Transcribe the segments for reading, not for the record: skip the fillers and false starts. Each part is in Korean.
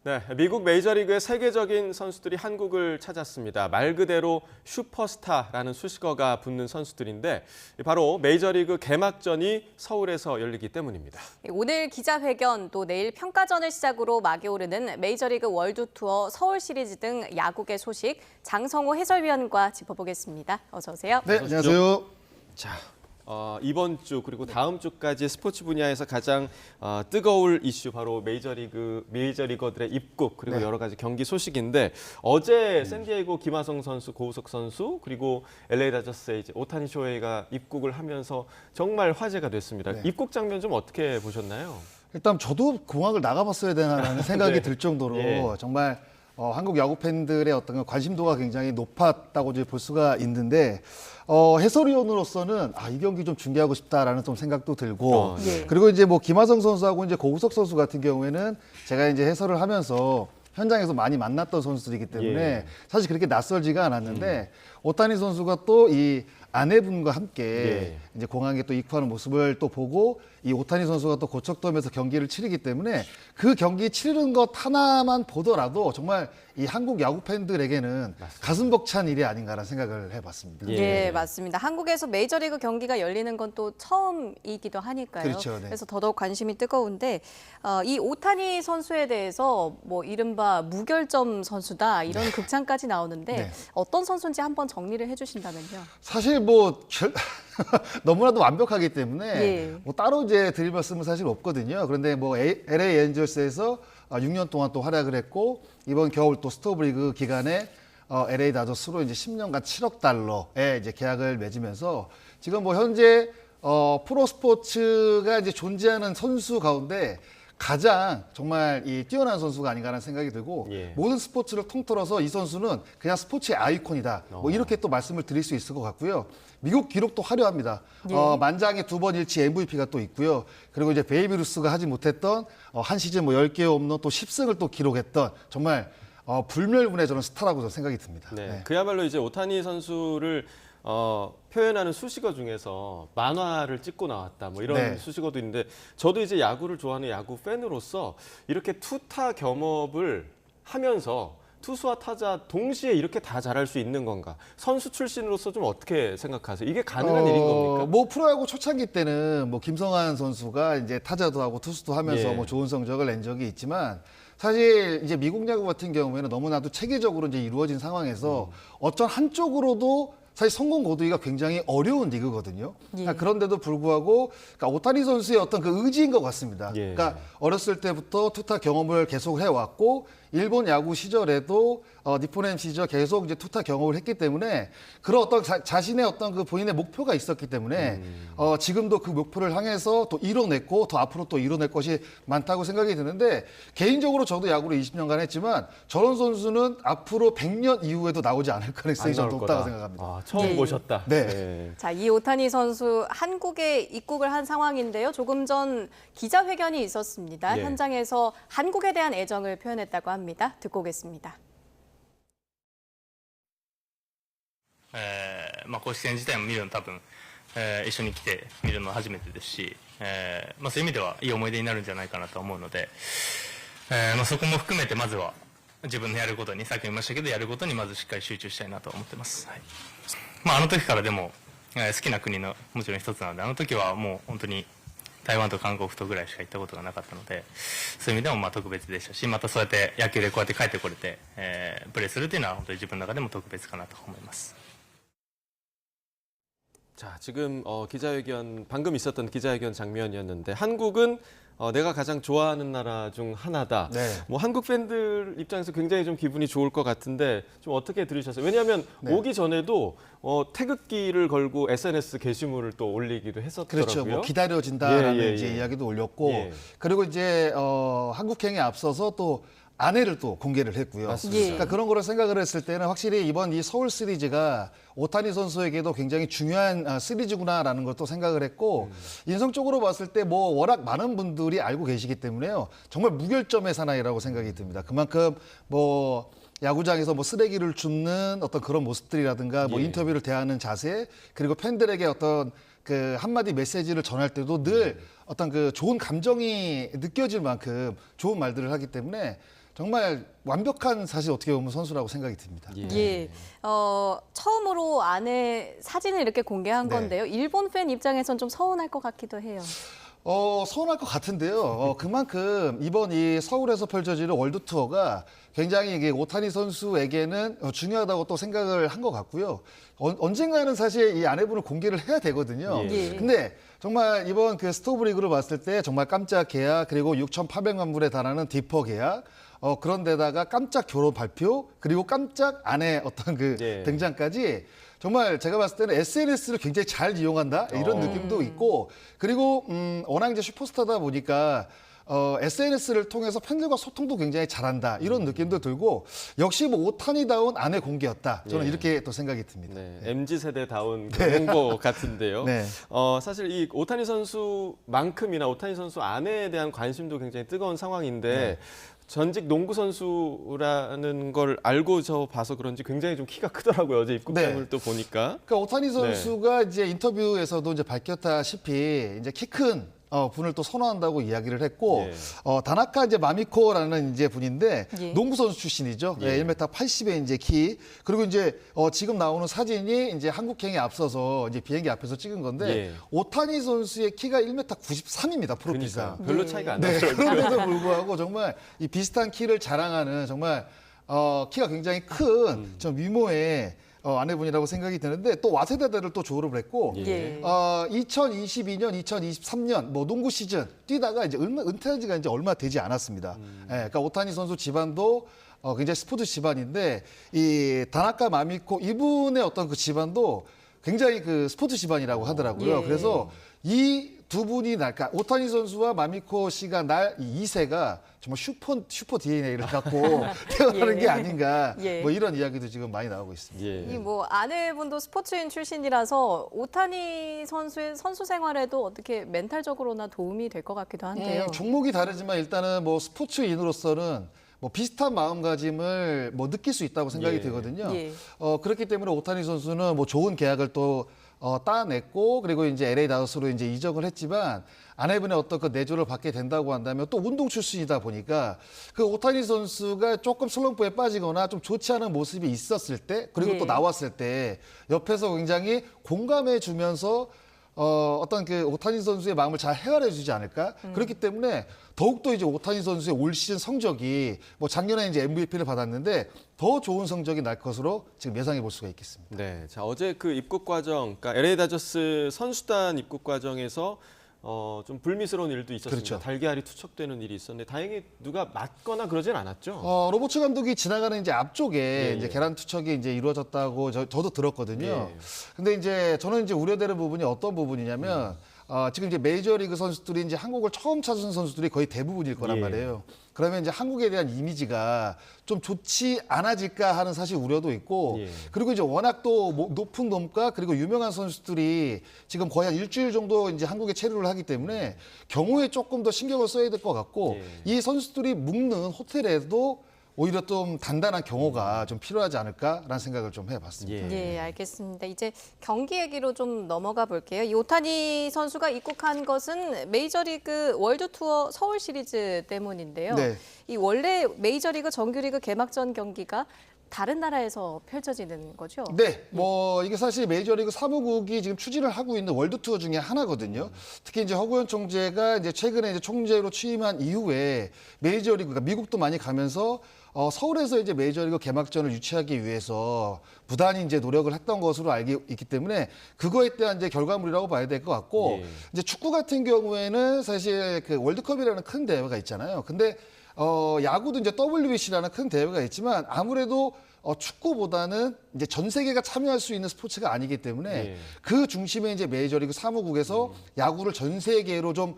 네, 미국 메이저리그의 세계적인 선수들이 한국을 찾았습니다. 말 그대로 슈퍼스타라는 수식어가 붙는 선수들인데 바로 메이저리그 개막전이 서울에서 열리기 때문입니다. 오늘 기자회견 또 내일 평가전을 시작으로 막이 오르는 메이저리그 월드투어 서울 시리즈 등 야구계 소식 장성호 해설위원과 짚어보겠습니다. 어서 오세요. 네, 안녕하세요. 자, 이번 주 그리고 다음 주까지 스포츠 분야에서 가장 뜨거울 이슈 바로 메이저리거들의 입국 그리고 네. 여러 가지 경기 소식인데 어제 샌디에이고 김하성 선수, 고우석 선수 그리고 LA 다저스의 이제 오타니 쇼헤이가 입국을 하면서 정말 화제가 됐습니다. 네. 입국 장면 좀 어떻게 보셨나요? 일단 저도 공항을 나가봤어야 되나라는 생각이 네. 들 정도로 예. 정말 한국 야구 팬들의 어떤 관심도가 굉장히 높았다고 이제 볼 수가 있는데 해설위원으로서는 이 경기 좀 중계하고 싶다라는 좀 생각도 들고 네. 그리고 이제 뭐 김하성 선수하고 이제 고우석 선수 같은 경우에는 제가 이제 해설을 하면서 현장에서 많이 만났던 선수들이기 때문에 예. 사실 그렇게 낯설지가 않았는데 오타니 선수가 또 이 아내분과 함께 예. 이제 공항에 또 입국하는 모습을 또 보고 이 오타니 선수가 또 고척돔에서 경기를 치르기 때문에 그 경기 치르는 것 하나만 보더라도 정말 이 한국 야구 팬들에게는 가슴 벅찬 일이 아닌가라는 생각을 해봤습니다. 예. 네, 맞습니다. 한국에서 메이저리그 경기가 열리는 건 또 처음이기도 하니까요. 그렇죠, 네. 그래서 더더욱 관심이 뜨거운데 이 오타니 선수에 대해서 뭐 이른바 무결점 선수다 이런 극찬까지 나오는데 네. 어떤 선수인지 한번 정리를 해주신다면요. 사실 뭐 너무나도 완벽하기 때문에 예. 뭐 따로 이제 드릴 말씀은 사실 없거든요. 그런데 뭐 LA 엔젤스에서 6년 동안 또 활약을 했고 이번 겨울 또 스토브리그 기간에 LA 다저스로 이제 10년간 7억 달러에 이제 계약을 맺으면서 지금 뭐 현재 프로 스포츠가 이제 존재하는 선수 가운데 가장 정말 이 뛰어난 선수가 아닌가라는 생각이 들고 예. 모든 스포츠를 통틀어서 이 선수는 그냥 스포츠의 아이콘이다. 뭐 이렇게 또 말씀을 드릴 수 있을 것 같고요. 미국 기록도 화려합니다. 예. 만장에 2번 일치 MVP가 또 있고요. 그리고 이제 베이비 루스가 하지 못했던 한 시즌 뭐 10개 홈런 또 10승을 또 기록했던 정말 불멸군의 저는 스타라고 저는 생각이 듭니다. 네, 네. 그야말로 이제 오타니 선수를 표현하는 수식어 중에서 만화를 찍고 나왔다 뭐 이런 네. 수식어도 있는데 저도 이제 야구를 좋아하는 야구 팬으로서 이렇게 투타 겸업을 하면서 투수와 타자 동시에 이렇게 다 잘할 수 있는 건가? 선수 출신으로서 좀 어떻게 생각하세요? 이게 가능한 일인 겁니까? 뭐 프로야구 초창기 때는 뭐 김성환 선수가 이제 타자도 하고 투수도 하면서 예. 뭐 좋은 성적을 낸 적이 있지만 사실 이제 미국 야구 같은 경우에는 너무나도 체계적으로 이제 이루어진 상황에서 어떤 한쪽으로도 사실 성공 거두기가 굉장히 어려운 리그거든요. 예. 그런데도 불구하고 그러니까 오타니 선수의 어떤 그 의지인 것 같습니다. 예. 그러니까 어렸을 때부터 투타 경험을 계속 해왔고 일본 야구 시절에도 니폰엠 시절 계속 이제 투타 경험을 했기 때문에 그런 어떤 자신의 어떤 그 본인의 목표가 있었기 때문에 지금도 그 목표를 향해서 또 이뤄냈고 더 앞으로 또 이뤄낼 것이 많다고 생각이 드는데 개인적으로 저도 야구를 20년간 했지만 저런 선수는 앞으로 100년 이후에도 나오지 않을 가능성이 안 좀 나올 높다고 거다. 생각합니다. 처음 네. 보셨다. 네. 자, 이 오타니 선수 한국에 입국을 한 상황인데요. 조금 전 기자회견이 있었습니다. 예. 현장에서 한국에 대한 애정을 표현했다고 합니다. 듣고 오겠습니다. 公式戦自体も見るの多分、一緒に来て見るのは初めてですし、そういう意味ではいい思い出になるんじゃないかなと思うので、そこも含めてまずは自分のやることにさっきも言いましたけどやることにまずしっかり集中したいなと思ってます、はい。あの時からでも、好きな国のもちろん一つなのであの時はもう本当に台湾と韓国とぐらいしか行ったことがなかったのでそういう意味でも特別でしたしまたそうやって野球でこうやって帰ってこれて、プレーするというのは本当に自分の中でも特別かなと思います。 자, 지금 방금 있었던 기자회견 장면이었는데 한국은 내가 가장 좋아하는 나라 중 하나다. 네. 뭐 한국 팬들 입장에서 굉장히 좀 기분이 좋을 것 같은데 좀 어떻게 들으셨어요? 왜냐하면 네. 오기 전에도 태극기를 걸고 SNS 게시물을 또 올리기도 했었더라고요. 그렇죠. 뭐 기다려진다라는 예, 예, 이제 예. 이야기도 올렸고 예. 그리고 이제 한국행에 앞서서 또 아내를 또 공개를 했고요. 맞습니다. 예. 그러니까 그런 거를 생각을 했을 때는 확실히 이번 이 서울 시리즈가 오타니 선수에게도 굉장히 중요한 시리즈구나라는 걸 또 생각을 했고 인성적으로 봤을 때 뭐 워낙 많은 분들이 알고 계시기 때문에요. 정말 무결점의 사나이라고 생각이 듭니다. 그만큼 뭐 야구장에서 뭐 쓰레기를 줍는 어떤 그런 모습들이라든가 뭐 예. 인터뷰를 대하는 자세 그리고 팬들에게 어떤 그 한마디 메시지를 전할 때도 늘 어떤 그 좋은 감정이 느껴질 만큼 좋은 말들을 하기 때문에 정말 완벽한 사실 어떻게 보면 선수라고 생각이 듭니다. 예. 처음으로 아내 사진을 이렇게 공개한 네. 건데요. 일본 팬 입장에선 좀 서운할 것 같기도 해요. 서운할 것 같은데요. 그만큼 이번 이 서울에서 펼쳐지는 월드 투어가 굉장히 이게 오타니 선수에게는 중요하다고 또 생각을 한 것 같고요. 언젠가는 사실 이 아내분을 공개를 해야 되거든요. 예. 근데 정말 이번 그 스토브리그를 봤을 때 정말 깜짝 계약 그리고 6,800만 불에 달하는 디퍼 계약 그런데다가 깜짝 결혼 발표 그리고 깜짝 아내 어떤 그 예. 등장까지 정말 제가 봤을 때는 SNS를 굉장히 잘 이용한다 이런 느낌도 있고 그리고 워낙 이제 슈퍼스타다 보니까 SNS를 통해서 팬들과 소통도 굉장히 잘한다 이런 느낌도 들고 역시 뭐 오타니다운 아내 공개였다 저는 예. 이렇게 또 생각이 듭니다. 네, MZ 세대다운 그 홍보 같은데요. 네. 사실 이 오타니 선수만큼이나 오타니 선수 아내에 대한 관심도 굉장히 뜨거운 상황인데 전직 농구 선수라는 걸 알고 저 봐서 그런지 굉장히 좀 키가 크더라고요. 어제 입국장을 또 보니까. 그러니까 오타니 선수가 이제 인터뷰에서도 이제 밝혔다시피 이제 키 큰 분을 또 선호한다고 이야기를 했고 예. 다나카 이제 마미코라는 이제 분인데 예. 농구 선수 출신이죠. 예. 1m 80의 이제 키 그리고 이제 지금 나오는 사진이 이제 한국행에 앞서서 이제 비행기 앞에서 찍은 건데 예. 오타니 선수의 키가 1m 93입니다. 프로키가. 그러니까 별로 네. 차이가 안 네, 나더라고요. 그런데도 불구하고 정말 이 비슷한 키를 자랑하는 정말 키가 굉장히 큰 좀 미모의 아내분이라고 생각이 드는데 또 와세다대를 또 졸업을 했고 예. 2022년, 2023년 뭐 농구 시즌 뛰다가 이제 은퇴한 지가 이제 얼마 되지 않았습니다. 예, 그러니까 오타니 선수 집안도 굉장히 스포츠 집안인데 이 다나카 마미코 이분의 어떤 그 집안도 굉장히 그 스포츠 집안이라고 하더라고요. 예. 그래서 이 두 분이 그러니까 오타니 선수와 마미코 씨가 날 이 2세가 정말 슈퍼 DNA를 갖고 태어나는 예. 게 아닌가 예. 뭐 이런 이야기도 지금 많이 나오고 있습니다. 예. 이 뭐 아내분도 스포츠인 출신이라서 오타니 선수의 선수 생활에도 어떻게 멘탈적으로나 도움이 될 것 같기도 한데요. 종목이 다르지만 일단은 뭐 스포츠인으로서는 뭐 비슷한 마음가짐을 뭐 느낄 수 있다고 생각이 예. 되거든요. 예. 그렇기 때문에 오타니 선수는 뭐 좋은 계약을 또 따냈고 그리고 이제 LA 다저스로 이제 이적을 했지만 아내분의 어떤 그 내조를 받게 된다고 한다면 또 운동 출신이다 보니까 그 오타니 선수가 조금 슬럼프에 빠지거나 좀 좋지 않은 모습이 있었을 때 그리고 예. 또 나왔을 때 옆에서 굉장히 공감해 주면서 어떤 그 오타니 선수의 마음을 잘 헤아려 주지 않을까? 그렇기 때문에 더욱더 이제 오타니 선수의 올 시즌 성적이 뭐 작년에 이제 MVP를 받았는데 더 좋은 성적이 날 것으로 지금 예상해 볼 수가 있겠습니다. 네, 자 어제 그 입국 과정, 그러니까 LA 다저스 선수단 입국 과정에서 좀 불미스러운 일도 있었습니다. 그렇죠. 달걀이 투척되는 일이 있었는데 다행히 누가 맞거나 그러진 않았죠. 로버츠 감독이 지나가는 이제 앞쪽에 예, 이제 예. 계란 투척이 이제 이루어졌다고 저도 들었거든요. 예. 근데 이제 저는 이제 우려되는 부분이 어떤 부분이냐면 지금 이제 메이저리그 선수들이 이제 한국을 처음 찾은 선수들이 거의 대부분일 거란 예. 말이에요. 그러면 이제 한국에 대한 이미지가 좀 좋지 않아질까 하는 사실 우려도 있고 예. 그리고 이제 워낙 또 높은 몸가 그리고 유명한 선수들이 지금 거의 한 일주일 정도 이제 한국에 체류를 하기 때문에 경호에 조금 더 신경을 써야 될 것 같고 예. 이 선수들이 묵는 호텔에도 오히려 좀 단단한 경호가 좀 필요하지 않을까라는 생각을 좀 해봤습니다. 네, 알겠습니다. 이제 경기 얘기로 좀 넘어가 볼게요. 이 오타니 선수가 입국한 것은 메이저리그 월드 투어 서울 시리즈 때문인데요. 네. 이 원래 메이저리그 정규리그 개막전 경기가 다른 나라에서 펼쳐지는 거죠? 네, 뭐 이게 사실 메이저리그 사무국이 지금 추진을 하고 있는 월드 투어 중에 하나거든요. 특히 이제 허구현 총재가 이제 최근에 이제 총재로 취임한 이후에 메이저리그가 미국도 많이 가면서 서울에서 이제 메이저리그 개막전을 유치하기 위해서 부단히 이제 노력을 했던 것으로 알고 있기 때문에 그거에 대한 이제 결과물이라고 봐야 될 것 같고 예. 이제 축구 같은 경우에는 사실 그 월드컵이라는 큰 대회가 있잖아요. 근데 야구도 이제 WBC라는 큰 대회가 있지만 아무래도 축구보다는 이제 전 세계가 참여할 수 있는 스포츠가 아니기 때문에 예. 그 중심에 이제 메이저리그 사무국에서 야구를 전 세계로 좀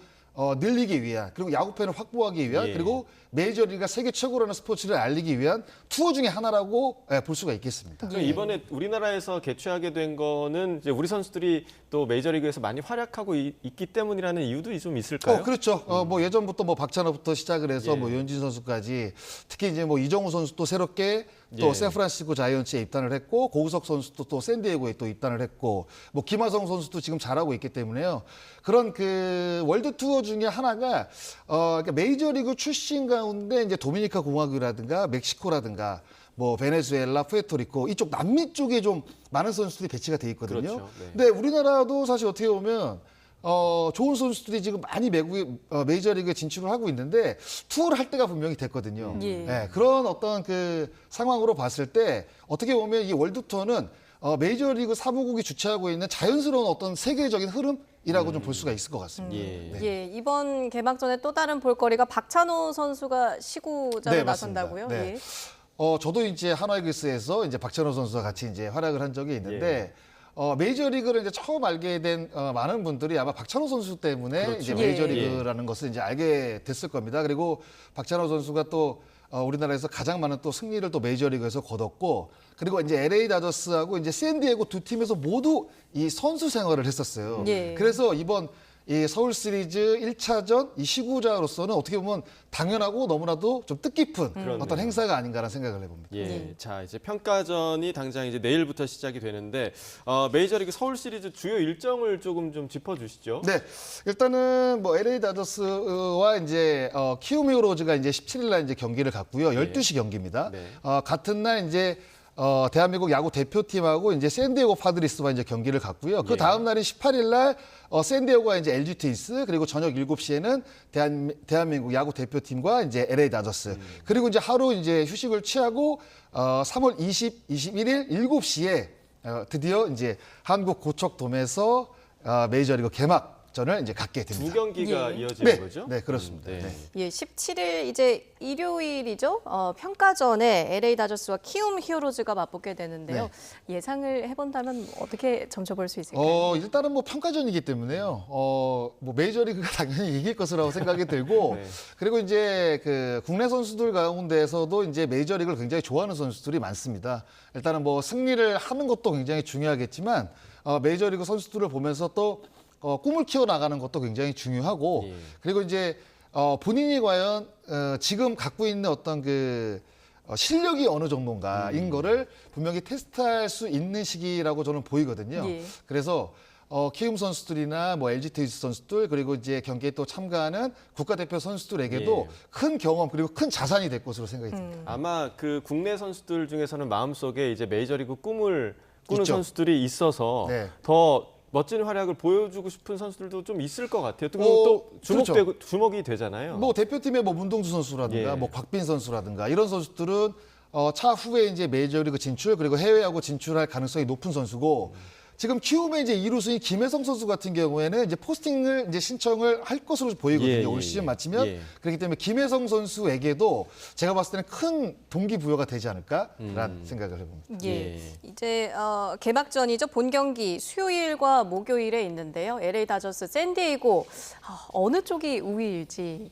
늘리기 위한 그리고 야구 팬을 확보하기 위한 예. 그리고 메이저리그가 세계 최고라는 스포츠를 알리기 위한 투어 중에 하나라고 볼 수가 있겠습니다. 그럼 이번에 우리나라에서 개최하게 된 거는 이제 우리 선수들이 또 메이저리그에서 많이 활약하고 있기 때문이라는 이유도 좀 있을까요? 그렇죠. 뭐 예전부터 뭐 박찬호부터 시작을 해서 예. 뭐 유현진 선수까지 특히 이제 뭐 이정우 선수도 새롭게 또 예. 샌프란시스코 자이언츠에 입단을 했고 고우석 선수도 또 샌디에고에 또 입단을 했고 뭐 김하성 선수도 지금 잘하고 있기 때문에요. 그런 그 월드 투어 중에 하나가 그러니까 메이저리그 출신 가운데 이제 도미니카 공화국이라든가 멕시코라든가 뭐 베네수엘라, 푸에르토리코 이쪽 남미 쪽에 좀 많은 선수들이 배치가 돼 있거든요. 그렇죠. 네. 근데 우리나라도 사실 어떻게 보면 좋은 선수들이 지금 많이 메이저리그에 진출을 하고 있는데 투어를 할 때가 분명히 됐거든요. 예. 네, 그런 어떤 그 상황으로 봤을 때 어떻게 보면 이 월드 투어는 메이저리그 사무국이 주최하고 있는 자연스러운 어떤 세계적인 흐름이라고 좀 볼 수가 있을 것 같습니다. 예. 네. 예, 이번 개막전에 또 다른 볼거리가 박찬호 선수가 시구자로 네, 맞습니다. 나선다고요? 네. 예. 저도 이제 한화이글스에서 이제 박찬호 선수와 같이 이제 활약을 한 적이 있는데 메이저리그를 이제 처음 알게 된 많은 분들이 아마 박찬호 선수 때문에 그렇죠. 이제 예. 메이저리그라는 것을 이제 알게 됐을 겁니다. 그리고 박찬호 선수가 또 우리나라에서 가장 많은 또 승리를 또 메이저리그에서 거뒀고 그리고 이제 LA 다저스하고 이제 샌디에고 두 팀에서 모두 이 선수 생활을 했었어요. 예. 그래서 이번 이 서울 시리즈 1차전 이 시구자로서는 어떻게 보면 당연하고 너무나도 좀 뜻깊은 그렇네요. 어떤 행사가 아닌가라는 생각을 해봅니다. 예. 네. 자, 이제 평가전이 당장 이제 내일부터 시작이 되는데 메이저리그 서울 시리즈 주요 일정을 조금 좀 짚어 주시죠. 네, 일단은 뭐 LA 다저스와 이제 키움 히어로즈가 이제 17일 날 이제 경기를 갖고요. 12시 경기입니다. 네. 같은 날 이제 대한민국 야구 대표팀하고 이제 샌디에고 파드리스와 이제 경기를 갖고요. 그 예. 다음 날인 18일 날 샌디에고가 이제 LG 트윈스 그리고 저녁 7시에는 대한민국 야구 대표팀과 이제 LA 다저스 그리고 이제 하루 이제 휴식을 취하고 3월 20, 21일 7시에 드디어 이제 한국 고척돔에서 메이저리그 개막전을 이제 갖게 두 됩니다. 경기가 예. 이어지는 네, 거죠? 네, 그렇습니다. 네. 네. 예, 17일 이제 일요일이죠. 평가전에 LA 다저스와 키움 히어로즈가 맞붙게 되는데요. 예상을 해본다면 어떻게 점쳐볼 수 있을까요? 일단은 뭐 평가전이기 때문에요. 뭐 메이저리그가 당연히 이길 것이라고 생각이 들고, 네. 그리고 이제 그 국내 선수들 가운데서도 이제 메이저리그를 굉장히 좋아하는 선수들이 많습니다. 일단은 뭐 승리를 하는 것도 굉장히 중요하겠지만, 메이저리그 선수들을 보면서 또 꿈을 키워나가는 것도 굉장히 중요하고, 예. 그리고 이제 본인이 과연 지금 갖고 있는 어떤 그 실력이 어느 정도인가인 거를 분명히 테스트할 수 있는 시기라고 저는 보이거든요. 예. 그래서 키움 선수들이나 뭐 LG 트윈스 선수들 그리고 이제 경기에 또 참가하는 국가대표 선수들에게도 예. 큰 경험 그리고 큰 자산이 될 것으로 생각이 듭니다. 아마 그 국내 선수들 중에서는 마음속에 이제 메이저리그 꿈을 꾸는 있죠. 선수들이 있어서 네. 더 멋진 활약을 보여주고 싶은 선수들도 좀 있을 것 같아요. 또 주목이 되잖아요. 뭐 대표팀의 뭐 문동주 선수라든가 예. 뭐 곽빈 선수라든가 이런 선수들은 차후에 이제 메이저리그 진출 그리고 해외야구 진출할 가능성이 높은 선수고 지금 키움의 이제 2루수인 김혜성 선수 같은 경우에는 이제 포스팅을 이제 신청을 할 것으로 보이거든요. 예, 예, 올 시즌 예. 마치면 예. 그렇기 때문에 김혜성 선수에게도 제가 봤을 때는 큰 동기부여가 되지 않을까라는 생각을 해봅니다. 예. 예. 이제 개막전이죠. 본 경기 수요일과 목요일에 있는데요. LA 다저스, 샌디에이고 어느 쪽이 우위일지.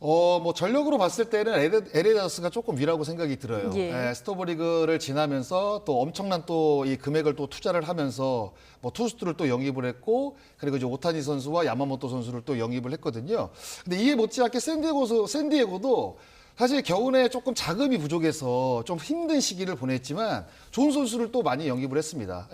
뭐 전력으로 봤을 때는 LA 다저스가 조금 위라고 생각이 들어요. 예. 스토브리그를 지나면서 또 엄청난 또 이 금액을 또 투자를 하면서 뭐 투수들을 또 영입을 했고 그리고 이제 오타니 선수와 야마모토 선수를 또 영입을 했거든요. 근데 이에 못지않게 샌디에고도 사실 겨우내 조금 자금이 부족해서 좀 힘든 시기를 보냈지만 좋은 선수를 또 많이 영입을 했습니다.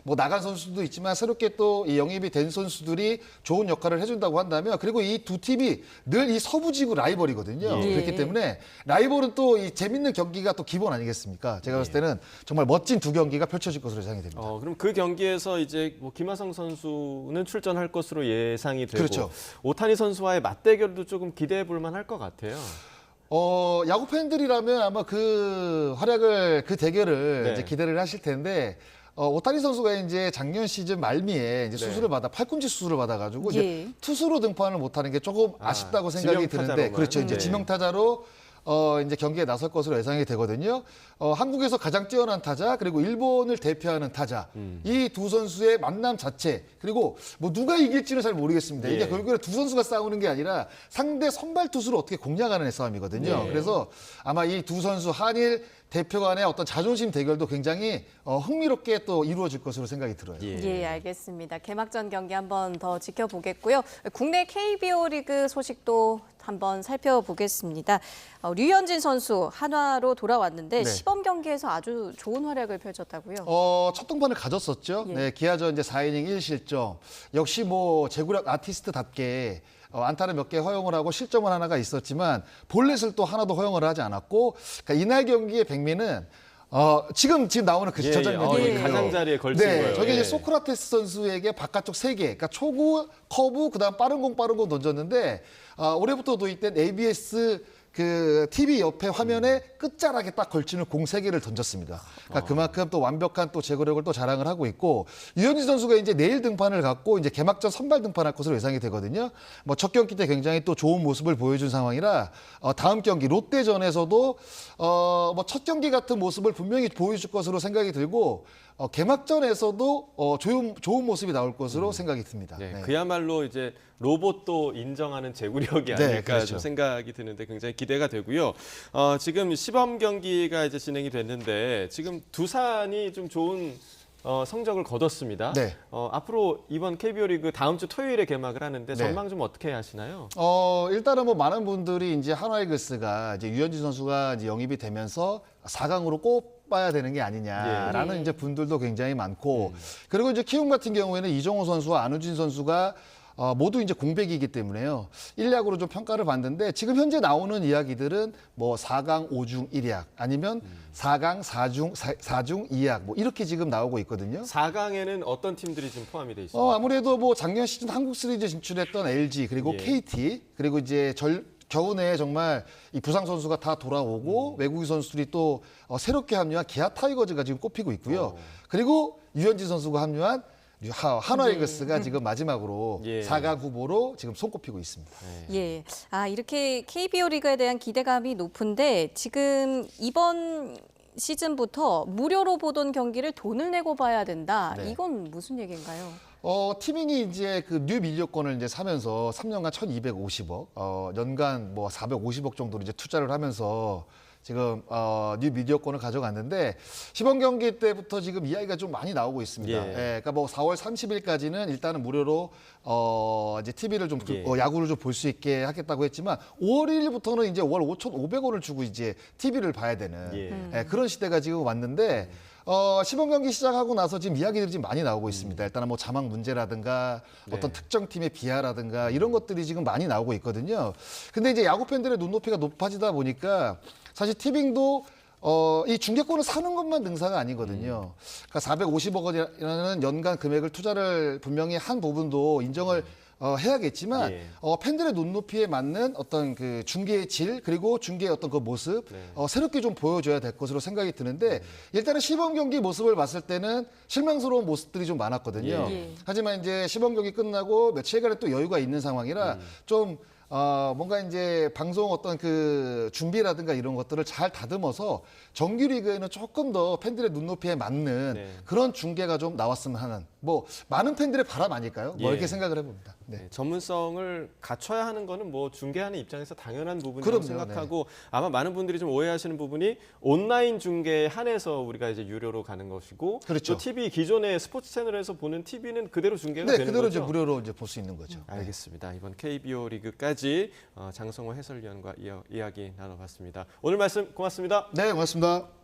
뭐 나간 선수도 있지만 새롭게 또 이 영입이 된 선수들이 좋은 역할을 해준다고 한다면 그리고 이 두 팀이 늘 이 서부지구 라이벌이거든요. 예. 그렇기 때문에 라이벌은 또 이 재밌는 경기가 또 기본 아니겠습니까? 제가 봤을 때는 정말 멋진 두 경기가 펼쳐질 것으로 예상이 됩니다. 그럼 그 경기에서 이제 뭐 김하성 선수는 출전할 것으로 예상이 되고 그렇죠. 오타니 선수와의 맞대결도 조금 기대해 볼 만할 것 같아요. 야구 팬들이라면 아마 그 활약을 그 대결을 네. 이제 기대를 하실 텐데 오타니 선수가 이제 작년 시즌 말미에 이제 수술을 받아 팔꿈치 수술을 받아가지고 예. 이제 투수로 등판을 못하는 게 조금 아쉽다고 생각이 드는데 지명타자로만. 그렇죠 이제 네. 지명타자로 이제 경기에 나설 것으로 예상이 되거든요. 한국에서 가장 뛰어난 타자 그리고 일본을 대표하는 타자 이 두 선수의 만남 자체 그리고 뭐 누가 이길지는 잘 모르겠습니다. 이게 예. 결국에 두 선수가 싸우는 게 아니라 상대 선발 투수를 어떻게 공략하는 싸움이거든요. 예. 그래서 아마 이 두 선수 한일 대표 간의 어떤 자존심 대결도 굉장히 흥미롭게 또 이루어질 것으로 생각이 들어요. 예, 알겠습니다. 개막전 경기 한번 더 지켜보겠고요. 국내 KBO 리그 소식도 한번 살펴보겠습니다. 류현진 선수 한화로 돌아왔는데 네. 시범 경기에서 아주 좋은 활약을 펼쳤다고요. 첫 등판을 가졌었죠. 예. 네, 기아전 이제 4이닝 1실점. 역시 뭐 제구력 아티스트답게 안타를 몇 개 허용을 하고 실점은 하나가 있었지만 볼넷을 또 하나도 허용을 하지 않았고, 그러니까 이날 경기의 백미는 지금 나오는 그 저 장면이 예. 가장자리에 걸친 네, 거예요. 저게 예. 이제 소크라테스 선수에게 바깥쪽 3개, 그러니까 초구, 커브, 그다음 빠른 공 던졌는데 올해부터 도입된 ABS 그 TV 옆에 화면에 끝자락에 딱 걸치는 공 3개를 던졌습니다. 그러니까 그만큼 또 완벽한 또 제거력을 또 자랑을 하고 있고, 유현진 선수가 이제 내일 등판을 갖고 이제 개막전 선발 등판할 것으로 예상이 되거든요. 뭐 첫 경기 때 굉장히 또 좋은 모습을 보여준 상황이라 다음 경기 롯데전에서도 뭐 첫 경기 같은 모습을 분명히 보여줄 것으로 생각이 들고, 개막전에서도 좋은 모습이 나올 것으로 생각이 듭니다. 네, 네. 그야말로 이제 로봇도 인정하는 제구력이 네, 아닐까 그렇죠. 좀 생각이 드는데 굉장히 기대가 되고요. 지금 시범 경기가 이제 진행이 됐는데 지금 두산이 좀 좋은 성적을 거뒀습니다. 네. 앞으로 이번 KBO 리그 다음 주 토요일에 개막을 하는데 네. 전망 좀 어떻게 하시나요? 일단은 뭐 많은 분들이 이제 한화이글스가 이제 유현진 선수가 이제 영입이 되면서 4강으로 꼽아야 되는 게 아니냐라는 예. 이제 분들도 굉장히 많고, 그리고 이제 키움 같은 경우에는 이정호 선수와 안우진 선수가 모두 이제 공백이기 때문에요. 1약으로 좀 평가를 받는데, 지금 현재 나오는 이야기들은 뭐 4강 5중 1약 아니면 4강 4중 2약 뭐 이렇게 지금 나오고 있거든요. 4강에는 어떤 팀들이 지금 포함이 돼 있습니까? 아무래도 뭐 작년 시즌 한국 시리즈 진출했던 LG, 그리고 예. KT, 그리고 이제 겨우내에 정말 이 부상 선수가 다 돌아오고 외국인 선수들이 또 새롭게 합류한 기아 타이거즈가 지금 꼽히고 있고요. 그리고 유현진 선수가 합류한 한화이글스가 지금 마지막으로 예. 4강 후보로 지금 손꼽히고 있습니다. 예. 이렇게 KBO 리그에 대한 기대감이 높은데 지금 이번 시즌부터 무료로 보던 경기를 돈을 내고 봐야 된다. 네. 이건 무슨 얘기인가요? 티밍이 이제 그 뉴 미디어권을 이제 사면서 3년간 1,250억, 연간 뭐 450억 정도로 이제 투자를 하면서 지금 뉴 미디어권을 가져갔는데, 시범 경기 때부터 지금 이야기가 좀 많이 나오고 있습니다. 예. 그러니까 뭐 4월 30일까지는 일단은 무료로 이제 TV를 좀 예. 야구를 좀 볼 수 있게 하겠다고 했지만, 5월 1일부터는 이제 월 5,500원을 주고 이제 TV를 봐야 되는 예. 그런 시대가 지금 왔는데, 시범 경기 시작하고 나서 지금 이야기들이 지금 많이 나오고 있습니다. 일단은 뭐 자막 문제라든가 어떤 특정 팀의 비하라든가 이런 것들이 지금 많이 나오고 있거든요. 근데 이제 야구 팬들의 눈높이가 높아지다 보니까 사실 티빙도 이 중계권을 사는 것만 능사가 아니거든요. 그러니까 450억 원이라는 연간 금액을 투자를 분명히 한 부분도 인정을 해야겠지만, 예. 팬들의 눈높이에 맞는 어떤 그 중계의 질, 그리고 중계의 어떤 그 모습, 네. 새롭게 좀 보여줘야 될 것으로 생각이 드는데, 일단은 시범 경기 모습을 봤을 때는 실망스러운 모습들이 좀 많았거든요. 예. 하지만 이제 시범 경기 끝나고 며칠간의 또 여유가 있는 상황이라 좀 뭔가 이제 방송 어떤 그 준비라든가 이런 것들을 잘 다듬어서 정규 리그에는 조금 더 팬들의 눈높이에 맞는 네. 그런 중계가 좀 나왔으면 하는, 뭐 많은 팬들의 바람 아닐까요? 뭐 예. 이렇게 생각을 해봅니다. 네. 네, 전문성을 갖춰야 하는 거는 뭐 중계하는 입장에서 당연한 부분이라고 그럼요, 생각하고, 아마 많은 분들이 좀 오해하시는 부분이 온라인 중계에 한해서 우리가 이제 유료로 가는 것이고, 그렇죠. 또 TV 기존의 스포츠 채널에서 보는 TV는 그대로 중계가 네, 되는 그대로 거죠. 이제 무료로 이제 볼 수 있는 거죠. 알겠습니다. 이번 KBO 리그까지 장성호 해설위원과 이야기 나눠봤습니다. 오늘 말씀 고맙습니다. 네, 고맙습니다.